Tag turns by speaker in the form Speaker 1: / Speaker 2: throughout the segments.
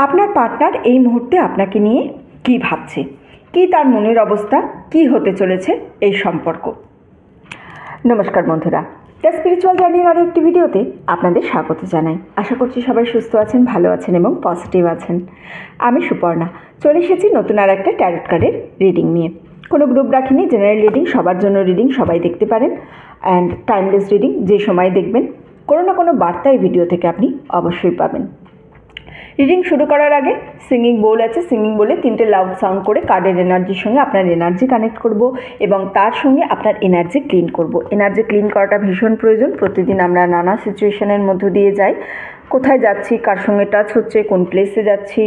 Speaker 1: আপনার পার্টনার এই মুহূর্তে আপনাকে নিয়ে কী ভাবছে, কী তার মনের অবস্থা, কী হতে চলেছে এই সম্পর্ক। নমস্কার বন্ধুরা, দ্য স্পিরিচুয়াল জার্নির আরও একটি ভিডিওতে আপনাদের স্বাগত জানাই। আশা করছি সবাই সুস্থ আছেন, ভালো আছেন এবং পজিটিভ আছেন। আমি সুপর্ণা চলে এসেছি নতুন আর একটা ট্যারট কার্ডের রিডিং নিয়ে। কোনো গ্রুপ রাখিনি, জেনারেল রিডিং, সবার জন্য রিডিং, সবাই দেখতে পারেন। অ্যান্ড টাইমলেস রিডিং, যে সময় দেখবেন কোনো না কোনো বার্তা এই ভিডিও থেকে আপনি অবশ্যই পাবেন। রিডিং শুরু করার আগে সিঙ্গিং বোল আছে, সিঙ্গিং বোলে 3টে লাউড সাউন্ড করে কার্ডের এনার্জির সঙ্গে আপনার এনার্জি কানেক্ট করব এবং তার সঙ্গে আপনার এনার্জি ক্লিন করব। এনার্জি ক্লিন করাটা ভীষণ প্রয়োজন। প্রতিদিন আমরা নানা সিচুয়েশনের মধ্য দিয়ে যাই, কোথায় যাচ্ছি, কার সঙ্গে টাচ হচ্ছে, কোন প্লেসে যাচ্ছি,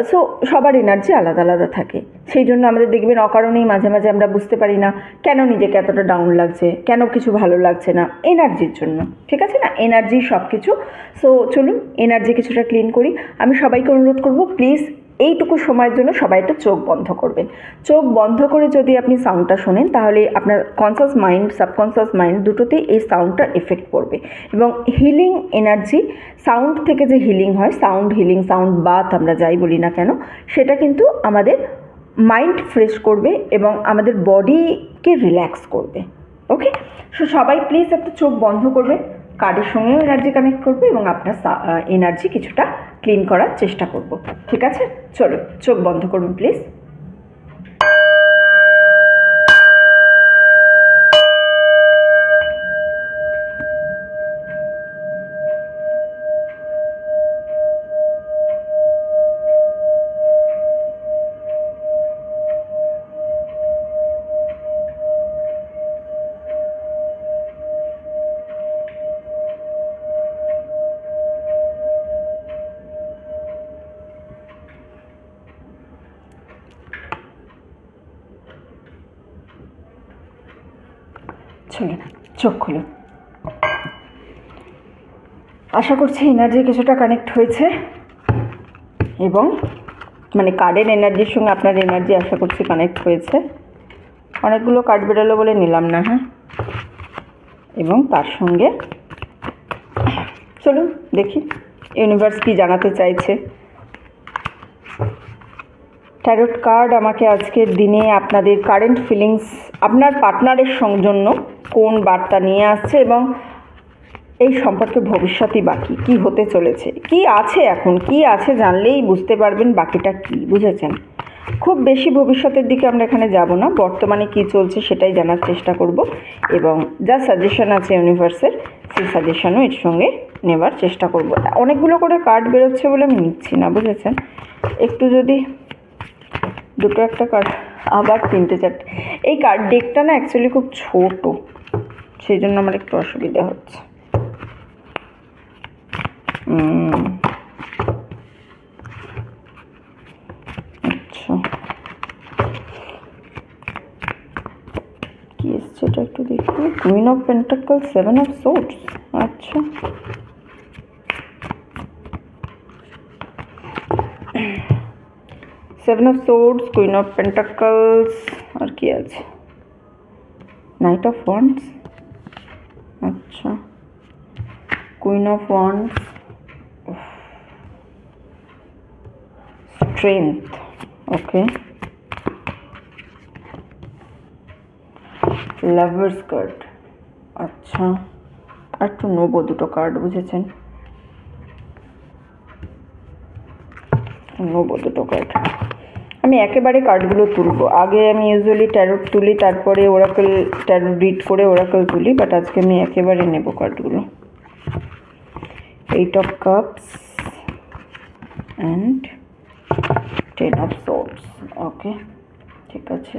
Speaker 1: সো সবার এনার্জি আলাদা আলাদা থাকে। সেই জন্য আমাদের দেখবেন অকারণেই মাঝে মাঝে আমরা বুঝতে পারি না কেন নিজেকে এতটা ডাউন লাগছে, কেন কিছু ভালো লাগছে না, এনার্জির জন্য। ঠিক আছে না, এনার্জি সব কিছু। সো চলুন এনার্জি কিছুটা ক্লিন করি। আমি সবাইকে অনুরোধ করব, প্লিজ এইটুকু সময়ের জন্য সবাই একটু চোখ বন্ধ করবেন। চোখ বন্ধ করে যদি আপনি সাউন্ডটা শোনেন তাহলে আপনার কনসাস মাইন্ড, সাবকনসাস মাইন্ড দুটোতেই এই সাউন্ডটা এফেক্ট পড়বে এবং হিলিং এনার্জি, সাউন্ড থেকে যে হিলিং হয়, সাউন্ড হিলিং, সাউন্ড বাথ আমরা যাই বলি না কেন, সেটা কিন্তু আমাদের মাইন্ড ফ্রেশ করবে এবং আমাদের বডিকে রিল্যাক্স করবে। ওকে, সো সবাই প্লিজ একটু চোখ বন্ধ করবে, কার্ডের সঙ্গেও এনার্জি কানেক্ট করবে এবং আপনার এনার্জি কিছুটা ক্লিন করার চেষ্টা করব। ঠিক আছে, চলো চোখ বন্ধ করুন প্লিজ। চলুন চোখ খুলুন। আশা করছি এনার্জি কিছুটা কানেক্ট হয়েছে এবং মানে কার্ডের এনার্জির সঙ্গে আপনার এনার্জি আশা করছি কানেক্ট হয়েছে। অনেকগুলো কার্ড বেরোলো বলে নিলাম না, হ্যাঁ। এবং তার সঙ্গে চলুন দেখি ইউনিভার্স কি জানাতে চাইছে। ট্যারট কার্ড আমাকে আজকের দিনে আপনাদের কারেন্ট ফিলিংস, আপনার পার্টনারের জন্য কোন বার্তা নিয়ে আসছে এবং এই সম্পর্কে ভবিষ্যৎই বাকি কী হতে চলেছে, কি আছে, এখন কি আছে জানলেই বুঝতে পারবেন বাকিটা কি, বুঝেছেন? খুব বেশি ভবিষ্যতের দিকে আমরা এখানে যাব না, বর্তমানে কি চলছে সেটাই জানার চেষ্টা করব এবং যা সাজেশন আছে ইউনিভার্সের সেই সাজেশনও এর সঙ্গে নেবার চেষ্টা করব। অনেকগুলো করে কার্ড বেরোচ্ছে বলে আমি নিচ্ছি না, বুঝেছেন? একটু যদি দুটো একটা কার্ড, আবার 3টে 4টে, এই কার্ড ডেকটা না অ্যাকচুয়ালি খুব ছোট, সেই জন্য আমার একটু অসুবিধা হচ্ছে। আচ্ছা, কি এসছে এটা একটু দেখি। Queen of pentacle, 7 of swords. আচ্ছা, seven of swords, queen of pentacles, আর কি আছে, নাইট অফ ওয়ান্ডস। আচ্ছা, queen of wands, strength, okay, lovers card. আচ্ছা, আর একটু নেবো দুটো কার্ড, বুঝেছেন? নেবো দুটো কার্ড। আমি একেবারে কার্ডগুলো তুলবো, আগে আমি ইউজুয়ালি ট্যারট তুলি, তারপরে ওরাকেল ট্যারট রিড করে ওরাকেল তুলি, বাট আজকে আমি একেবারে নেব কার্ডগুলো। 8 of cups and 10 of swords. Okay, ঠিক আছে।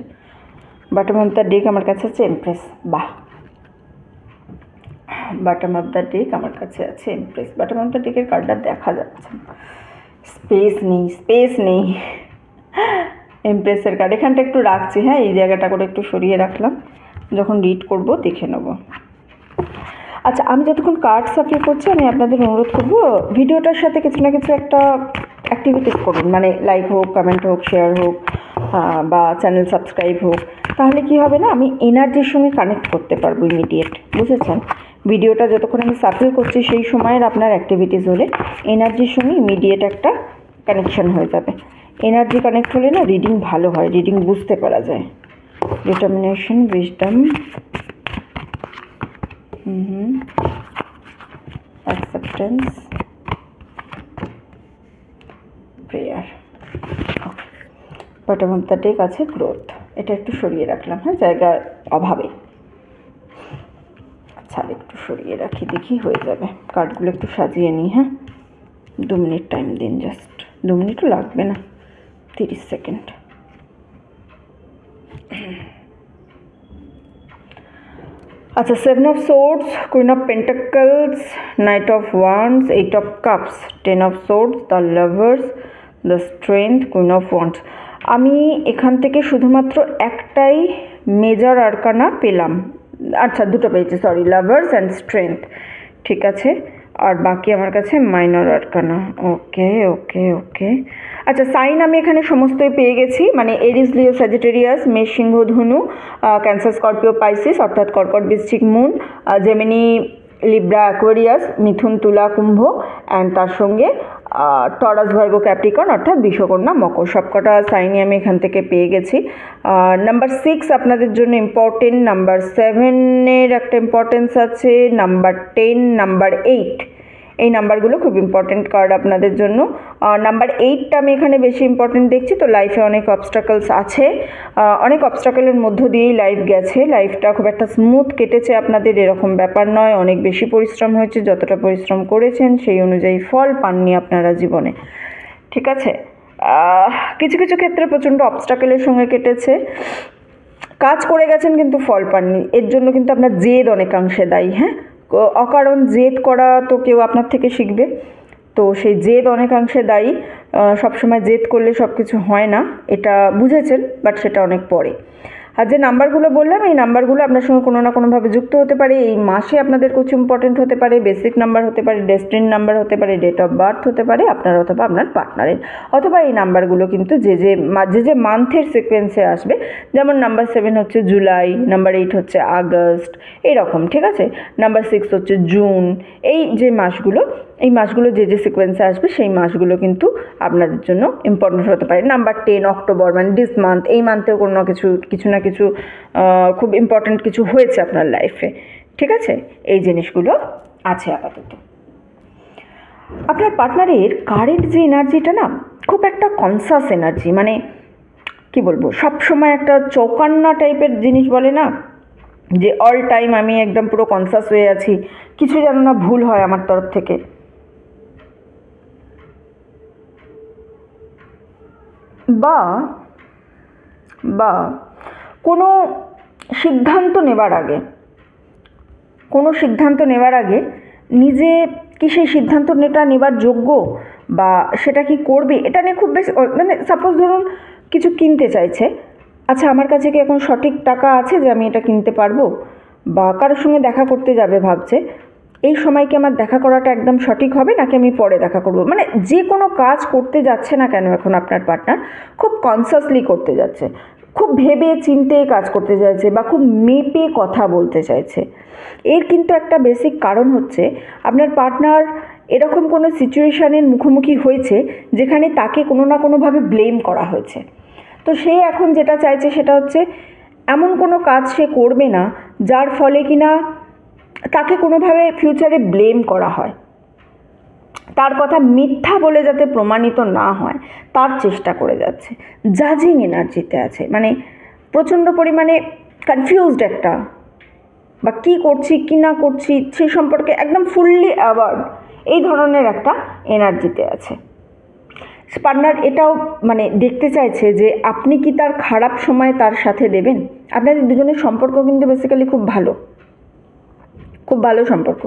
Speaker 1: বটম অফ দ্য ডেক আমার কাছে আছে এমপ্রেস। বাহ, বটম অফ দ্য ডেক আমার কাছে আছে এমপ্রেস। বটম অফ দ্য ডেকের কার্ডটা দেখা যাচ্ছে, স্পেস নেই, স্পেস নেই। এমপ্রেসের কার্ড এখানটা একটু রাখছি, হ্যাঁ, এই জায়গাটা করে একটু সরিয়ে রাখলাম, যখন রিড করব দেখে নেব। আচ্ছা, আমি যতক্ষণ কার্ড সাপ্লাই করছি আমি আপনাদের অনুরোধ করব ভিডিওটার সাথে কিছু না কিছু একটা অ্যাক্টিভিটিস করুন, মানে লাইক হোক, কমেন্ট হোক, শেয়ার হোক, বা চ্যানেল সাবস্ক্রাইব হোক। তাহলে কি হবে না, আমি এনার্জির সঙ্গে কানেক্ট করতে পারবো ইমিডিয়েট, বুঝেছেন? ভিডিওটা যতক্ষণ আমি সাফল করছি সেই সময়ের আপনার অ্যাক্টিভিটিস হলে এনার্জির সঙ্গে ইমিডিয়েট একটা কানেকশন হয়ে যাবে। এনার্জি কানেক্ট হলে না রিডিং ভালো হয়, রিডিং বুঝতে পারা যায়। Determination, wisdom, acceptance, prayer. Bottom of the deck আছে গ্রোথ। এটা একটু সরিয়ে রাখলাম, হ্যাঁ, জায়গার অভাবে। আচ্ছা, একটু সরিয়ে রাখি, দেখি হয়ে যাবে। কার্ডগুলো একটু সাজিয়ে নিই, হ্যাঁ। 2 মিনিট টাইম দিন, জাস্ট 2 মিনিটও লাগবে না, 30 সেকেন্ড। আচ্ছা, 7 of swords, queen of pentacles, night of wands, 8 of cups, 10 of swords, the lovers, the strength, queen of wands. আমি এখান থেকে শুধুমাত্র একটাই মেজর আরকানা পেলাম। আচ্ছা, দুটো পেয়েছি, সরি, লাভার্স অ্যান্ড স্ট্রেংথ, ঠিক আছে। আর বাকি আমার কাছে মাইনর আরকানা। ওকে ওকে ওকে। আচ্ছা, সাইন আমি এখানে সমস্তই পেয়ে গেছি, মানে এরিস, লিও, স্যাজিটেরিয়াস, মেষ, সিংহ, ধনু, ক্যান্সার, স্করপিও, পাইসিস অর্থাৎ কর্কট, বৃশ্চিক, মূন, জেমিনি, লিব্রা, অ্যাকোয়ারিয়াস, মিথুন, তুলা, কুম্ভ, অ্যান্ড তার সঙ্গে টরাস, ভার্গো, ক্যাপ্রিকর্ন অর্থাৎ বিষকন্যা, মকর। সবকটা সাইনই আমি এখান থেকে পেয়ে গেছি। নাম্বার 6 আপনাদের জন্য ইম্পর্টেন্ট, নাম্বার 7-এর একটা ইম্পর্টেন্স আছে, নাম্বার 10, নাম্বার 8, এই নাম্বারগুলো খুব ইম্পর্টেন্ট কার্ড আপনাদের জন্য। নাম্বার 8টা আমি এখানে বেশি ইম্পর্টেন্ট দেখছি। তো লাইফে অনেক অবস্ট্রাকলস আছে, অনেক অবস্ট্রাকলের মধ্য দিয়েই লাইফ গেছে, লাইফটা খুব একটা স্মুথ কেটেছে আপনাদের এরকম ব্যাপার নয়। অনেক বেশি পরিশ্রম হয়েছে, যতটা পরিশ্রম করেছেন সেই অনুযায়ী ফল পাননি আপনারা জীবনে, ঠিক আছে। কিছু কিছু ক্ষেত্রে প্রচণ্ড অবস্ট্রাকলের সঙ্গে কেটেছে, কাজ করে গেছেন কিন্তু ফল পাননি। এর জন্য কিন্তু আপনার জেদ অনেকাংশে দায়ী, হ্যাঁ। অকারণ জেদ করা তো কেউ আপনার থেকে শিখবে, তো সেই জেদ অনেকাংশে দায়ী। সবসময় জেদ করলে সব কিছু হয় না, এটা বুঝেছেন, বাট সেটা অনেক পরে। আর যে নাম্বারগুলো বললাম, এই নাম্বারগুলো আপনার সঙ্গে কোনো না কোনোভাবে যুক্ত হতে পারে। এই মাসে আপনাদের কিছু ইম্পর্টেন্ট হতে পারে, বেসিক নাম্বার হতে পারে, ডেস্টিনি নাম্বার হতে পারে, ডেট অফ বার্থ হতে পারে আপনার অথবা আপনার পার্টনারের, অথবা এই নাম্বারগুলো কিন্তু যে যে মান্থের সিকোয়েন্সে আসবে। যেমন নাম্বার 7 হচ্ছে জুলাই, নাম্বার 8 হচ্ছে আগস্ট, এইরকম, ঠিক আছে। নাম্বার 6 হচ্ছে জুন। এই যে মাসগুলো, এই মাসগুলো যে যে সিকোয়েন্সে আসবে সেই মাসগুলো কিন্তু আপনাদের জন্য ইম্পর্টেন্ট হতে পারে। নাম্বার 10 অক্টোবর, মানে দিস মান্থ, এই মান্থেও কোনো কিছু না কিছু খুব ইম্পর্টেন্ট কিছু হয়েছে আপনার লাইফে, ঠিক আছে। এই জিনিসগুলো আছে আপাতত। আপনার পার্টনারের কারেন্ট যে এনার্জিটা না, খুব একটা কনসাস এনার্জি, মানে কি বলবো, সবসময় একটা চৌকান্না টাইপের জিনিস বলে না, যে অল টাইম আমি একদম পুরো কনসাস হয়ে আছি, কিছু যেন না ভুল হয় আমার তরফ থেকে। বা কোনো সিদ্ধান্ত নেবার আগে নিজে কি সেই সিদ্ধান্তটা নেবার যোগ্য, বা সেটা কি করবে, এটা নিয়ে খুব বেশি, মানে সাপোজ ধরুন কিছু কিনতে চাইছে, আচ্ছা আমার কাছে কি এখন সঠিক টাকা আছে যে আমি এটা কিনতে পারবো, বা কারোর সঙ্গে দেখা করতে যাবে ভাবছে, এই সময় কি আমার দেখা করাটা একদম সঠিক হবে নাকি আমি পরে দেখা করব। মানে যে কোনো কাজ করতে যাচ্ছে না কেন এখন আপনার পার্টনার খুব কনসাসলি করতে যাচ্ছে, খুব ভেবে চিন্তে কাজ করতে চাইছে, বা খুব মেপে কথা বলতে চাইছে। এর কিন্তু একটা বেসিক কারণ হচ্ছে আপনার পার্টনার এরকম কোনো সিচুয়েশানের মুখোমুখি হয়েছে যেখানে তাকে কোনো না কোনোভাবে ব্লেম করা হয়েছে। তো সে এখন যেটা চাইছে সেটা হচ্ছে এমন কোনো কাজ সে করবে না যার ফলে কিনা তাকে কোনোভাবে ফিউচারে ব্লেম করা হয়, তার কথা মিথ্যা বলে যাতে প্রমাণিত না হয় তার চেষ্টা করে যাচ্ছে। জাজিং এনার্জিতে আছে, মানে প্রচণ্ড পরিমাণে কনফিউজড একটা, বা কী করছি কী না করছি সেই সম্পর্কে একদম ফুললি অ্যাওয়ার্ড, এই ধরনের একটা এনার্জিতে আছে। পার্টনার এটাও মানে দেখতে চাইছে যে আপনি কি তার খারাপ সময় তার সাথে দেবেন। আপনাদের দুজনের সম্পর্ক কিন্তু বেসিক্যালি খুব ভালো সম্পর্ক,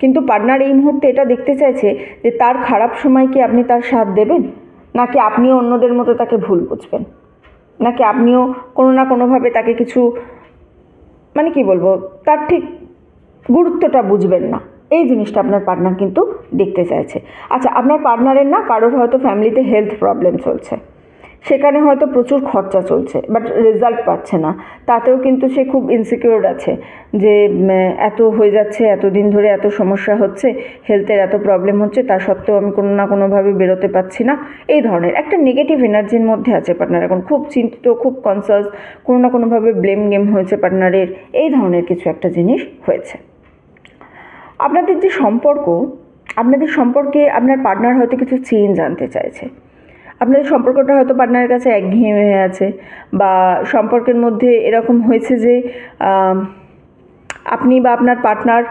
Speaker 1: কিন্তু পার্টনার এই মুহূর্তে এটা দেখতে চাইছে যে তার খারাপ সময় কি আপনি তার সাথ দেবেন, নাকি আপনিও অন্যদের মতো তাকে ভুল বুঝবেন, নাকি আপনিও কোনো না কোনোভাবে তাকে কিছু, মানে কি বলবো, তার ঠিক গুরুত্বটা বুঝবেন না। এই জিনিসটা আপনার পার্টনার কিন্তু দেখতে চাইছে। আচ্ছা, আপনার পার্টনারের না কারোর হয়তো ফ্যামিলিতে হেলথ প্রবলেম চলছে, সেখানে হয়তো প্রচুর খরচা চলছে, বাট রেজাল্ট পাচ্ছে না, তাতেও কিন্তু সে খুব ইনসিকিউর আছে যে এত হয়ে যাচ্ছে, এতদিন ধরে এত সমস্যা হচ্ছে, হেলথের এত প্রবলেম হচ্ছে, তা সত্ত্বেও আমি কোনো না কোনোভাবে বেরোতে পারছি না। এই ধরনের একটা নেগেটিভ এনার্জির মধ্যে আছে পার্টনার, এখন খুব চিন্তিত, খুব কনসাস, কোনো না কোনোভাবে ব্লেম গেম হয়েছে পার্টনারের, এই ধরনের কিছু একটা জিনিস হয়েছে। আপনাদের যে সম্পর্ক, আপনাদের সম্পর্কে আপনার পার্টনার হয়তো কিছু চেঞ্জ আনতে চাইছে। আপনাদের সম্পর্কটা হয়তো পার্টনারের কাছে একঘেয়েমি হয়ে আছে, বা সম্পর্কের মধ্যে এরকম হয়েছে যে আপনি বা আপনার পার্টনার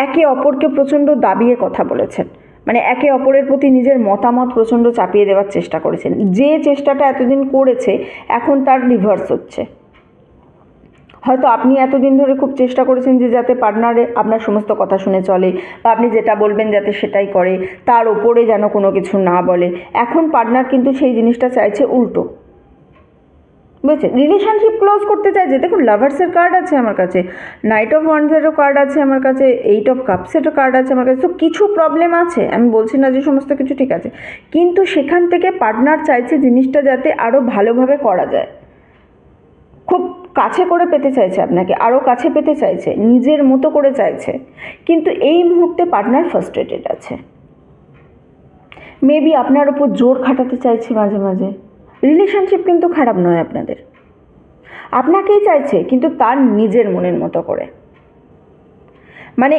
Speaker 1: একে অপরকে প্রচণ্ড দাবিয়ে কথা বলেছেন, মানে একে অপরের প্রতি নিজের মতামত প্রচণ্ড চাপিয়ে দেওয়ার চেষ্টা করেছেন। যে চেষ্টাটা এতদিন করেছে এখন তার রিভার্স হচ্ছে। হয়তো আপনি এতদিন ধরে খুব চেষ্টা করেছেন যে যাতে পার্টনারে আপনার সমস্ত কথা শুনে চলে, বা আপনি যেটা বলবেন যাতে সেটাই করে, তার ওপরে যেন কোনো কিছু না বলে। এখন পার্টনার কিন্তু সেই জিনিসটা চাইছে উল্টো, বুঝছেন? রিলেশনশিপ ক্লোজ করতে চাইছে। দেখুন, লাভার্সের কার্ড আছে আমার কাছে, নাইট অফ ওয়ান্ডসেরও কার্ড আছে আমার কাছে, 8 অফ কাপসেরও কার্ড আছে আমার কাছে। তো কিছু প্রবলেম আছে, আমি বলছি না যে সমস্ত কিছু ঠিক আছে, কিন্তু সেখান থেকে পার্টনার চাইছে জিনিসটা যাতে আরও ভালোভাবে করা যায়, খুব কাছে করে পেতে চাইছে, আপনাকে আরও কাছে পেতে চাইছে, নিজের মতো করে চাইছে। কিন্তু এই মুহূর্তে পার্টনার ফ্রাস্ট্রেটেড আছে, মেবি আপনার ওপর জোর খাটাতে চাইছে মাঝে মাঝে। রিলেশনশিপ কিন্তু খারাপ নয় আপনাদের, আপনাকেই চাইছে কিন্তু তার নিজের মনের মতো করে। মানে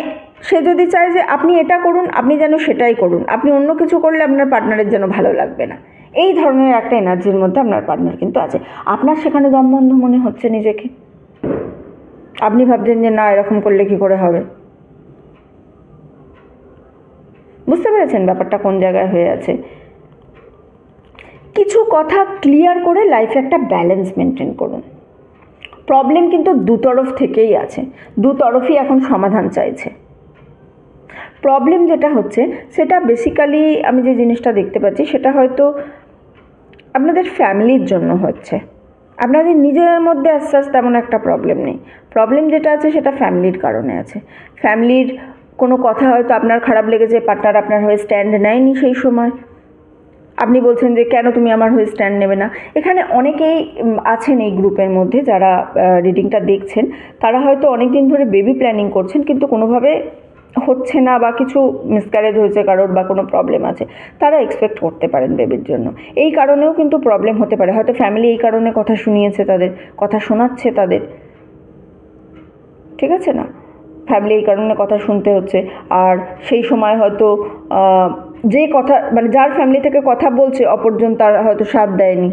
Speaker 1: সে যদি চায় যে আপনি এটা করুন, আপনি যেন সেটাই করুন, আপনি অন্য কিছু করলে আপনার পার্টনারের যেন ভালো লাগবে না, এই ধরনের একটা এনার্জির মধ্যে আপনার পার্টনার কিন্তু আছে। আপনার সেখানে দমবন্ধ মনে হচ্ছে নিজেকে, আপনি ভাবছেন যে না, এরকম করলে কি করে হবে। বুঝতে পেরেছেন ব্যাপারটা কোন জায়গায় হয়ে আছে? কিছু কথা ক্লিয়ার করে লাইফে একটা ব্যালেন্স মেনটেন করুন। প্রবলেম কিন্তু দুতরফ থেকেই আছে, দুতরফই এখন সমাধান চাইছে। প্রবলেম যেটা হচ্ছে সেটা বেসিক্যালি আমি যে জিনিসটা দেখতে পাচ্ছি সেটা হয়তো আপনাদের ফ্যামিলির জন্য হচ্ছে। আপনাদের নিজের মধ্যে আস্তে আস্তে তেমন একটা প্রবলেম নেই, প্রবলেম যেটা আছে সেটা ফ্যামিলির কারণে আছে। ফ্যামিলির কোনো কথা হয়তো আপনার খারাপ লেগেছে, পার্টনার আপনার হয়ে স্ট্যান্ড নেয়নি সেই সময়, আপনি বলছেন যে কেন তুমি আমার হয়ে স্ট্যান্ড নেবে না। এখানে অনেকেই আছেন এই গ্রুপের মধ্যে যারা রিডিংটা দেখছেন, তারা হয়তো অনেক দিন ধরে বেবি প্ল্যানিং করছেন কিন্তু কোনোভাবে হচ্ছে না, বা কিছু মিসক্যারেজ হয়েছে কারোর, বা কোনো প্রবলেম আছে, তারা এক্সপেক্ট করতে পারেন বেবির জন্য। এই কারণেও কিন্তু প্রবলেম হতে পারে, হয়তো ফ্যামিলি এই কারণে কথা শুনিয়েছে, তাদের কথা শোনাচ্ছে তাদের, ঠিক আছে না, ফ্যামিলি এই কারণে কথা শুনতে হচ্ছে। আর সেই সময় হয়তো যে কথা, মানে যার ফ্যামিলি থেকে কথা বলছে অপরজন, তার হয়তো সাথ দেয়নি,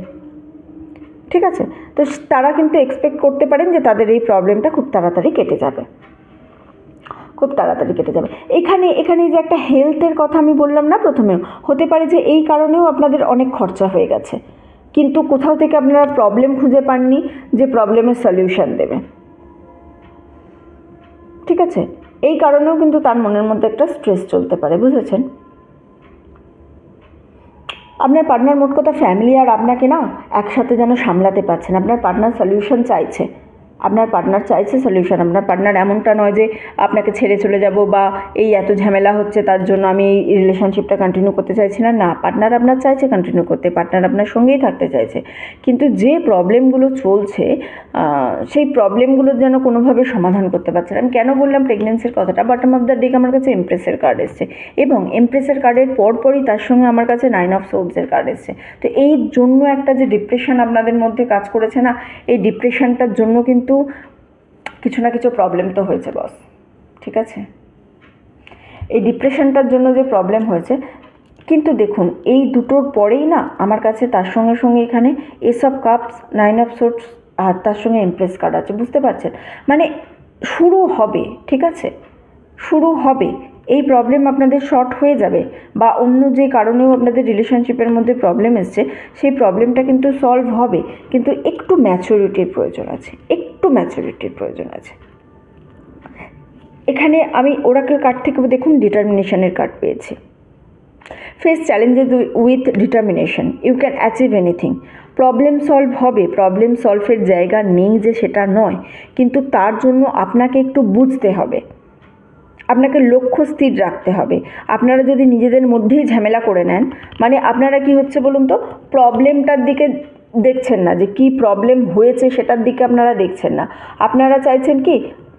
Speaker 1: ঠিক আছে, তো তারা কিন্তু এক্সপেক্ট করতে পারেন যে তাদের এই প্রবলেমটা খুব তাড়াতাড়ি কেটে যাবে, খুব তাড়াতাড়ি কেটে যাবে। এখানে যে একটা হেলথের কথা আমি বললাম না প্রথমেও, হতে পারে যে এই কারণেও আপনাদের অনেক খরচা হয়ে গেছে, কিন্তু কোথাও থেকে আপনারা প্রবলেম খুঁজে পাননি যে প্রবলেমের সলিউশন দেবে, ঠিক আছে, এই কারণেও কিন্তু তার মনের মধ্যে একটা স্ট্রেস চলতে পারে, বুঝেছেন? আপনার পার্টনার মোট কথা ফ্যামিলি আর আপনাকে না একসাথে যেন সামলাতে পারছেন। আপনার পার্টনার সলিউশন চাইছে, আপনার পার্টনার চাইছে সলিউশন। আপনার পার্টনার এমনটা নয় যে আপনাকে ছেড়ে চলে যাব, বা এই এত ঝামেলা হচ্ছে তার জন্য আমি এই রিলেশনশিপটা কন্টিনিউ করতে চাইছি না। না, পার্টনার আপনার চাইছে কন্টিনিউ করতে, পার্টনার আপনার সঙ্গেই থাকতে চাইছে, কিন্তু যে প্রবলেমগুলো চলছে সেই প্রবলেমগুলো যেন কোনোভাবে সমাধান করতে পারছে না। আমি কেন বললাম প্রেগনেন্সির কথাটা? বটম অফ দ্য ডেক আমার কাছে এমপ্রেসের কার্ড এসছে, এবং এমপ্রেসের কার্ডের পরপরই তার সঙ্গে আমার কাছে 9 অফ সোর্ডসের কার্ড এসছে। তো এই জন্য একটা যে ডিপ্রেশন আপনাদের মধ্যে কাজ করেছে না, এই ডিপ্রেশনটার জন্য কিন্তু কিছু না কিছু প্রবলেম তো হয়েছে বস, ঠিক আছে? এই ডিপ্রেশনটার জন্য যে প্রবলেম হয়েছে, কিন্তু দেখুন এই দুটোর পরেই না আমার কাছে তার সঙ্গে সঙ্গে এখানে ace of cups, 9 of swords, আর তার সঙ্গে এমপ্রেস কার্ড আছে, বুঝতে পারছেন? মানে শুরু হবে, ঠিক আছে, শুরু হবে। এই প্রবলেম আপনাদের শর্ট হয়ে যাবে, বা অন্য যে কারণেও আপনাদের রিলেশনশিপের মধ্যে প্রবলেম এসছে সেই প্রবলেমটা কিন্তু সলভ হবে, কিন্তু একটু ম্যাচুরিটির প্রয়োজন আছে, একটু ম্যাচুরিটির প্রয়োজন আছে। এখানে আমি ওরাকেল কার্ড থেকে দেখুন ডিটারমিনেশনের কার্ড পেয়েছি। Face challenges with determination, you can achieve anything. Problem solve হবে, প্রবলেম সলভের জায়গা নেই যে সেটা নয়, কিন্তু তার জন্য আপনাকে একটু বুঝতে হবে, আপনাকে লক্ষ্য স্থির রাখতে হবে। আপনারা যদি নিজেদের মধ্যেই ঝামেলা করে নেন, মানে আপনারা কি হচ্ছে বলুন তো, প্রবলেমটার দিকে দেখছেন না, যে কি প্রবলেম হয়েছে সেটার দিকে আপনারা দেখছেন না। আপনারা চাইছেন কি,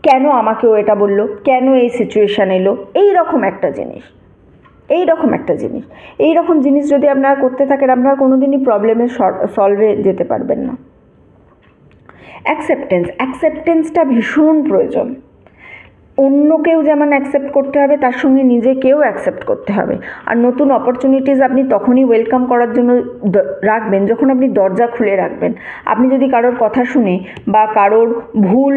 Speaker 1: কেন আমাকেও এটা বললো, কেন এই সিচুয়েশান এলো, এই রকম একটা জিনিস, এই রকম জিনিস যদি আপনারা করতে থাকেন, আপনারা কোনো দিনই প্রবলেমের সলভে যেতে পারবেন না। অ্যাকসেপ্টেন্সটা ভীষণ প্রয়োজন। অন্যকেও যেমন অ্যাকসেপ্ট করতে হবে, তার সঙ্গে নিজেকেও অ্যাকসেপ্ট করতে হবে। আর নতুন অপরচুনিটিস আপনি তখনই ওয়েলকাম করার জন্য রাখবেন যখন আপনি দরজা খুলে রাখবেন। আপনি যদি কারোর কথা শুনে বা কারোর ভুল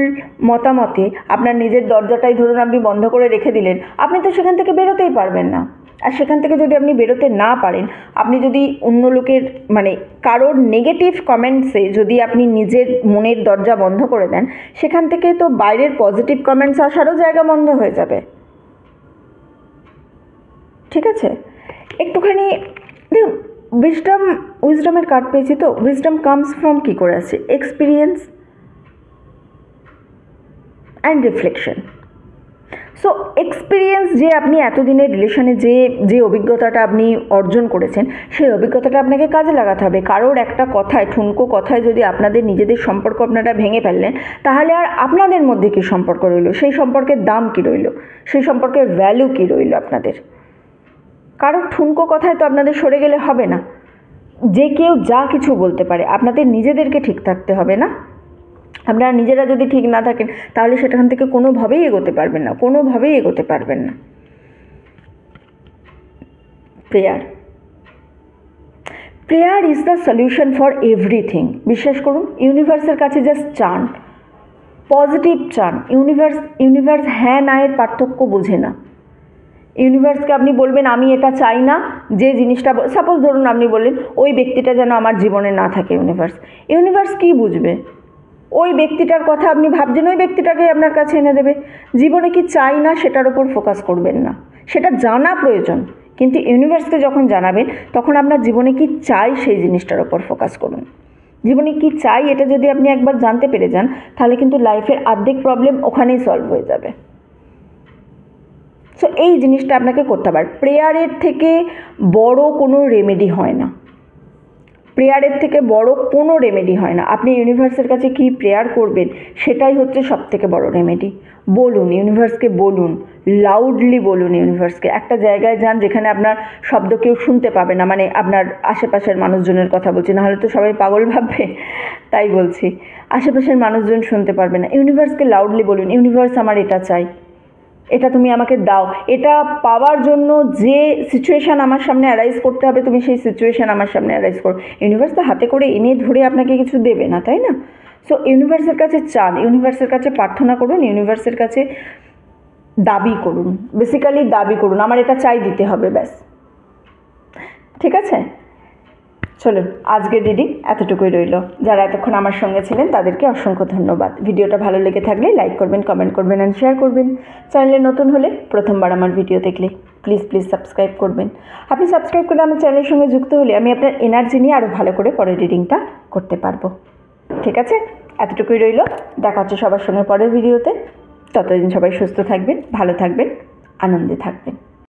Speaker 1: মতামতে আপনার নিজের দরজাটাই ধরুন আপনি বন্ধ করে রেখে দিলেন, আপনি তো সেখান থেকে বেরোতেই পারবেন না। আর সেখান থেকে যদি আপনি বেরোতে না পারেন, আপনি যদি অন্য লোকের মানে কারোর নেগেটিভ কমেন্টসে যদি আপনি নিজের মনের দরজা বন্ধ করে দেন, সেখান থেকে তো বাইরের পজিটিভ কমেন্টস আসারও জায়গা বন্ধ হয়ে যাবে। ঠিক আছে, একটুখানি দেখুন, উইজডমের কার্ড পেয়েছি তো। উইজডম কামস ফ্রম কী করে আছে, experience and reflection. So experience, যে আপনি এতদিনের রিলেশনে যে অভিজ্ঞতাটা আপনি অর্জন করেছেন, সেই অভিজ্ঞতাটা আপনাকে কাজে লাগাতে হবে। কারোর একটা কথায়, ঠুনকো কথায় যদি আপনাদের নিজেদের সম্পর্ক আপনারা ভেঙে ফেললেন, তাহলে আর আপনাদের মধ্যে কী সম্পর্ক রইল, সেই সম্পর্কের দাম কী রইল, সেই সম্পর্কের ভ্যালু কী রইল আপনাদের? কারোর ঠুনকো কথায় তো আপনাদের সরে গেলে হবে না। যে কেউ যা কিছু বলতে পারে, আপনাদের নিজেদেরকে ঠিক থাকতে হবে না? আপনারা নিজেরা যদি ঠিক না থাকেন, তাহলে সেখান থেকে কোনোভাবেই এগোতে পারবেন না। Prayer is the solution for everything. বিশ্বাস করুন, ইউনিভার্সের কাছে জাস্ট চান, পজিটিভ চান। ইউনিভার্স হ্যাঁ না এর পার্থক্য বোঝে না। ইউনিভার্সকে আপনি বলবেন আমি এটা চাই না, যে জিনিসটা, সাপোজ ধরুন আপনি বললেন ওই ব্যক্তিটা যেন আমার জীবনে না থাকে। ইউনিভার্স কী বুঝবে? ওই ব্যক্তিটার কথা আপনি ভাবছেন, ওই ব্যক্তিটাকে আপনার কাছে এনে দেবে। জীবনে কি চাই না সেটার উপর ফোকাস করবেন না, সেটা জানা প্রয়োজন, কিন্তু ইউনিভার্সকে যখন জানাবেন তখন আপনার জীবনে কি চাই সেই জিনিসটার উপর ফোকাস করুন। জীবনে কি চাই এটা যদি আপনি একবার জানতে পেরে যান, তাহলে কিন্তু লাইফের অর্ধেক প্রবলেম ওখানেই সলভ হয়ে যাবে। সো এই জিনিসটা আপনাকে করতে হবে। প্রেয়ারের থেকে বড় কোনো রেমেডি হয় না, আপনি ইউনিভার্সের কাছে কি প্রেয়ার করবেন, সেটাই হচ্ছে সবথেকে বড় রেমেডি। বলুন ইউনিভার্সকে, বলুন লাউডলি, বলুন ইউনিভার্সকে। একটা জায়গায় যান যেখানে আপনার শব্দ কেউ শুনতে পাবে না, মানে আপনার আশেপাশের মানুষজনের কথা বলছি, নাহলে তো সবাই পাগল ভাববে, তাই বলছি। আশেপাশের মানুষজন শুনতে পারবে না। ইউনিভার্সকে লাউডলি বলুন, ইউনিভার্স আমার এটা চাই, এটা তুমি আমাকে দাও। এটা পাওয়ার জন্য যে সিচুয়েশান আমার সামনে অ্যারাইজ করতে হবে, তুমি সেই সিচুয়েশান আমার সামনে অ্যারাইজ করো। ইউনিভার্স তো হাতে করে এনে ধরে আপনাকে কিছু দেবে না, তাই না? সো ইউনিভার্সের কাছে চান, ইউনিভার্সের কাছে প্রার্থনা করুন, ইউনিভার্সের কাছে দাবি করুন, বেসিক্যালি দাবি করুন, আমার এটা চাই, দিতে হবে, ব্যাস। ঠিক আছে, চলুন আজকের রিডিং এতটুকুই রইল। যারা এতক্ষণ আমার সঙ্গে ছিলেন তাদেরকে অসংখ্য ধন্যবাদ। ভিডিওটা ভালো লেগে থাকলে লাইক করবেন, কমেন্ট করবেন অ্যান্ড শেয়ার করবেন। চ্যানেলে নতুন হলে, প্রথমবার আমার ভিডিও দেখলে প্লিজ সাবস্ক্রাইব করবেন। আপনি সাবস্ক্রাইব করে আমার চ্যানেলের সঙ্গে যুক্ত হলে আমি আপনার এনার্জি নিয়ে আরও ভালো করে পরের রিডিংটা করতে পারবো। ঠিক আছে, এতটুকুই রইল। দেখা হচ্ছে সবার সঙ্গে পরের ভিডিওতে। ততদিন সবাই সুস্থ থাকবেন, ভালো থাকবেন, আনন্দে থাকবেন।